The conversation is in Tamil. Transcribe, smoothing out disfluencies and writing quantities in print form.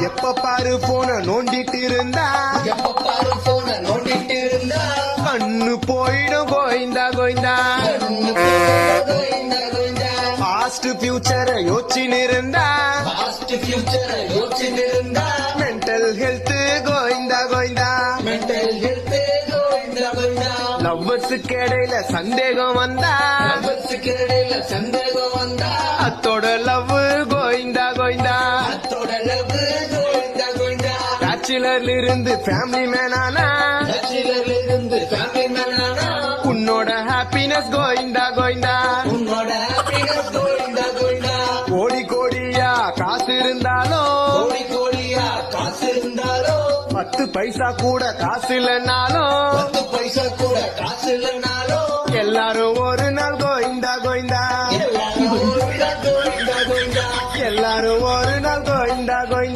எப்ப பாரு போன நோண்டிட்டு இருந்தா கண்ணு போயிடும் கோயிந்தா கோயிந்தா பாஸ்ட் ஃபியூச்சரை யோசிச்சுன்னு இருந்தா மென்டல் ஹெல்த் கோயிந்தா கோயிந்தா லவ்வர்ஸுக்கு இடையில சந்தேகம் வந்தா அத்தோட லவ் கோயிந்தா கோயிந்தா பேச்சுலர்ல இருந்து ஃபேமிலி மேனானா உன்னோட ஹாப்பினஸ் கோயிந்தா கோயிந்தா கோடி கோடியா காசு இருந்தாலும் 10 பைசா கூட காசு இல்லைன்னாலும் எல்லாரும் ஒரு